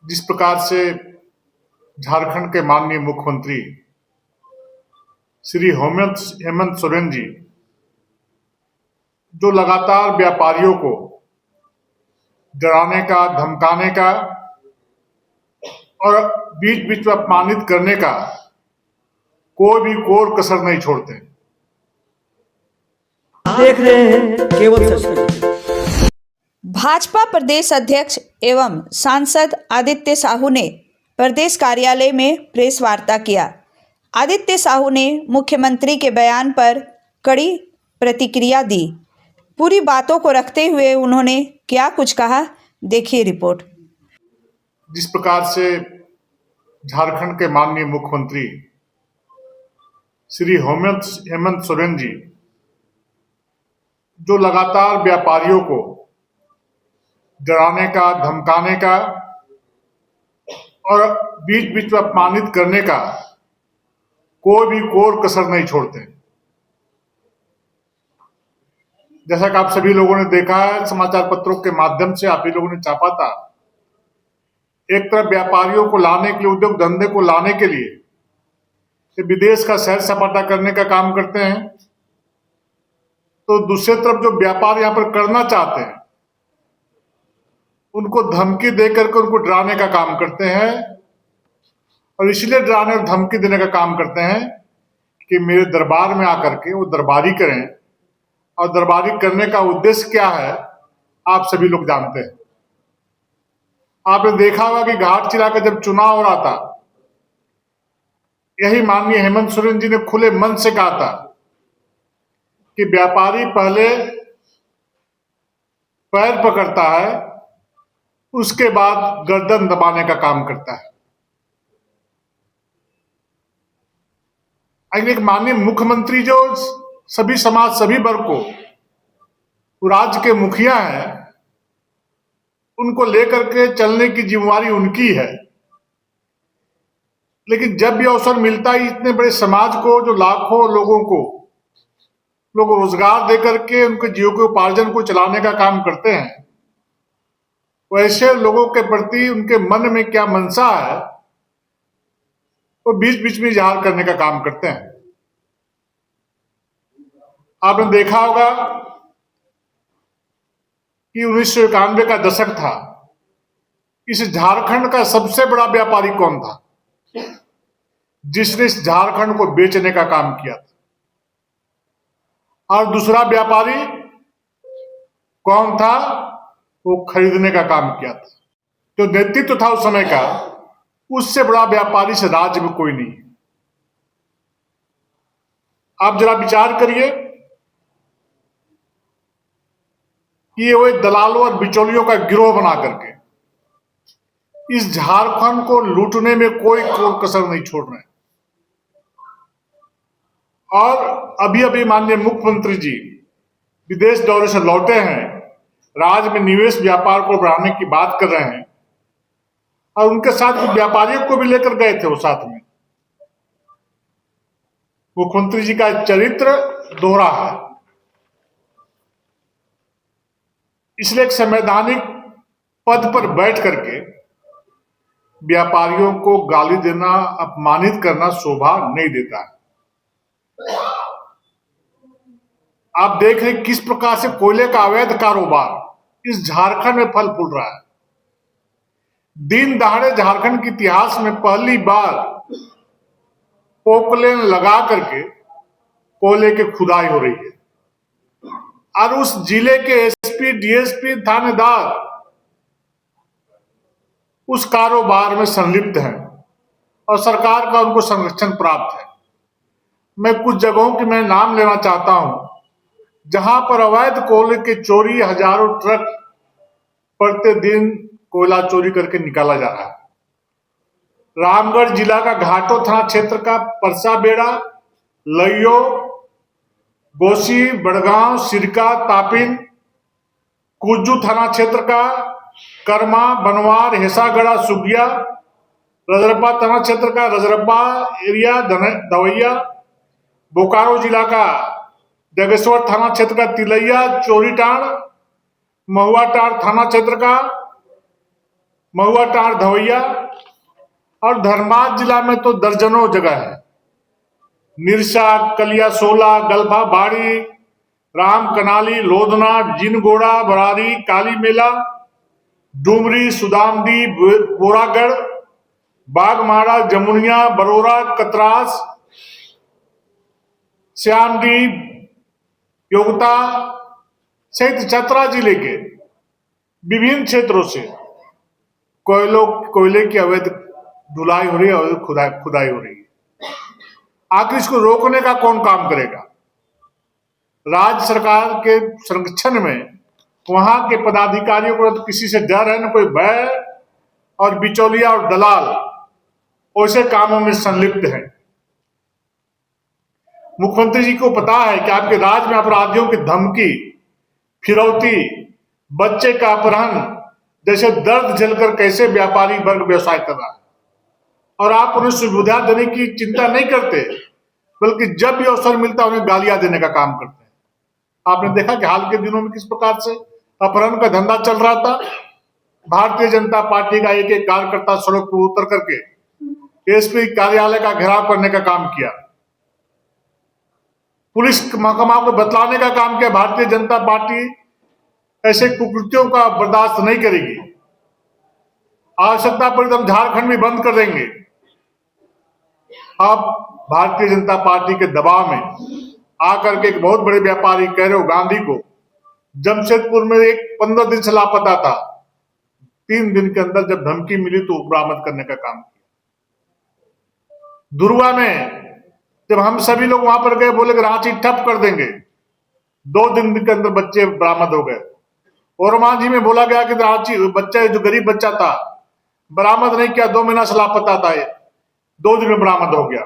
जिस प्रकार से झारखंड के माननीय मुख्यमंत्री श्री हेमंत सोरेन जी जो लगातार व्यापारियों को डराने का, धमकाने का और बीच बीच में अपमानित करने का कोई भी कोर कसर नहीं छोड़ते। देख रहे हैं केवल सच। भाजपा प्रदेश अध्यक्ष एवं सांसद आदित्य साहू ने प्रदेश कार्यालय में प्रेस वार्ता किया। आदित्य साहू ने मुख्यमंत्री के बयान पर कड़ी प्रतिक्रिया दी। पूरी बातों को रखते हुए उन्होंने क्या कुछ कहा, देखिए रिपोर्ट। जिस प्रकार से झारखंड के माननीय मुख्यमंत्री श्री हेमंत सोरेन जी जो लगातार व्यापारियों को डराने का, धमकाने का और बीच बीच में अपमानित करने का कोई भी कोर कसर नहीं छोड़ते। जैसा कि आप सभी लोगों ने देखा है, समाचार पत्रों के माध्यम से आप ही लोगों ने छापा था। एक तरफ व्यापारियों को लाने के लिए, उद्योग धंधे को लाने के लिए विदेश का सैर सपाटा करने का काम करते हैं, तो दूसरी तरफ जो व्यापार यहाँ पर करना चाहते हैं उनको धमकी देकर के उनको डराने का काम करते हैं। और इसलिए डराने और धमकी देने का काम करते हैं कि मेरे दरबार में आकर के वो दरबारी करें, और दरबारी करने का उद्देश्य क्या है आप सभी लोग जानते हैं। आपने देखा होगा कि घाटशिला का जब चुनाव हो रहा था, यही माननीय हेमंत सोरेन जी ने खुले मन से कहा था कि व्यापारी पहले पैर पकड़ता है, उसके बाद गर्दन दबाने का काम करता है। एक माननीय मुख्यमंत्री जो सभी समाज, सभी वर्ग को राज्य के मुखिया हैं, उनको लेकर के चलने की जिम्मेवारी उनकी है। लेकिन जब भी अवसर मिलता है इतने बड़े समाज को, जो लाखों लोगों को लोग रोजगार देकर के उनके जीविकोपार्जन को चलाने का काम करते हैं, वैसे लोगों के प्रति उनके मन में क्या मनसा है वो बीच बीच में इजहार करने का काम करते हैं। आपने देखा होगा कि 1991 का दशक था। इस झारखंड का सबसे बड़ा व्यापारी कौन था जिसने इस झारखंड को बेचने का काम किया था, और दूसरा व्यापारी कौन था, वो खरीदने का काम किया था। जो नेतृत्व था उस समय का, उससे बड़ा व्यापारी से राज्य में कोई नहीं है। आप जरा विचार करिए कि ये वो दलालों और बिचौलियों का गिरोह बना करके इस झारखंड को लूटने में कोई कसर नहीं छोड़ रहे हैं। और अभी अभी माननीय मुख्यमंत्री जी विदेश दौरे से लौटे हैं, राज्य में निवेश व्यापार को बढ़ाने की बात कर रहे हैं, और उनके साथ कुछ व्यापारियों को भी लेकर गए थे वो साथ में। मुख्यमंत्री जी का चरित्र दोहरा है, इसलिए एक संवैधानिक पद पर बैठ करके व्यापारियों को गाली देना, अपमानित करना शोभा नहीं देता है। आप देख रहे किस प्रकार से कोयले का अवैध कारोबार इस झारखंड में फल फूल रहा है। दिन दहाड़े झारखंड के इतिहास में पहली बार पोकलेन लगा करके कोयले की खुदाई हो रही है, और उस जिले के एसपी, डीएसपी, थानेदार उस कारोबार में संलिप्त हैं और सरकार का उनको संरक्षण प्राप्त है। मैं कुछ जगहों की मैं नाम लेना चाहता हूं जहां पर अवैध कोयले की चोरी, हजारों ट्रक प्रतिदिन कोयला चोरी करके निकाला जा रहा है। रामगढ़ जिला का घाटो थाना क्षेत्र का परसाबेड़ा, लइयो, गोसी, बड़गांव, सिरका, तापिन, कुज्जू थाना क्षेत्र का कर्मा, बनवार, हेसागढ़ा, सुगिया, रजरप्पा थाना क्षेत्र का रजरप्पा एरिया, दवैया, बोकारो जिला का जगेश्वर थाना क्षेत्र का तिलैया, चोरीटांड़, महुआटांड़ थाना क्षेत्र का महुआ टांड धवैया और धनबाद जिला में तो दर्जनों जगह है। निरसा, कलिया सोला, गलभा बाड़ी, राम कनाली, लोधना, जिनगोड़ा, बरारी, काली मेला, डुमरी, सुदामदी, बोरागढ़, बागमारा, जमुनिया, बरोरा, कतरास, श्यामडी, योगता सहित चतरा जिले के विभिन्न क्षेत्रों से कोयले की अवैध ढुलाई हो रही है, अवैध खुदाई हो रही है। आखिर इसको रोकने का कौन काम करेगा? राज्य सरकार के संरक्षण में वहां के पदाधिकारियों को तो किसी से डर है, न कोई भय, और बिचौलिया और दलाल ऐसे कामों में संलिप्त हैं। मुख्यमंत्री जी को पता है कि आपके राज्य में अपराधियों की धमकी, फिरौती, बच्चे का अपहरण जैसे दर्द झेलकर कैसे व्यापारी वर्ग व्यवसाय कर रहा है, और आप उन्हें सुविधा देने की चिंता नहीं करते, बल्कि जब भी अवसर मिलता है उन्हें गालियां देने का काम करते हैं। आपने देखा कि हाल के दिनों में किस प्रकार से अपहरण का धंधा चल रहा था। भारतीय जनता पार्टी का एक एक कार्यकर्ता सड़क पर उतर करके एसपी कार्यालय का घेराव करने का काम किया, पुलिस महकमा को बतलाने का काम किया। भारतीय जनता पार्टी ऐसे कुकृत्यों का बर्दाश्त नहीं करेगी। आवश्यकता पड़ी तो हम झारखंड में बंद कर देंगे। अब भारतीय जनता पार्टी के दबाव में आकर के एक बहुत बड़े व्यापारी कैरव गांधी को जमशेदपुर में एक 15 दिन से लापता था, 3 दिन के अंदर जब धमकी मिली तो बरामद करने का काम किया। दुर्वा में जब हम सभी लोग वहां पर गए, बोले कि रांची ठप कर देंगे, 2 दिन के अंदर बच्चे बरामद हो गए। और मांझी में बोला गया कि रांची बच्चा जो गरीब बच्चा था बरामद नहीं किया, 2 महीना से लापता था, 2 दिन में बरामद हो गया।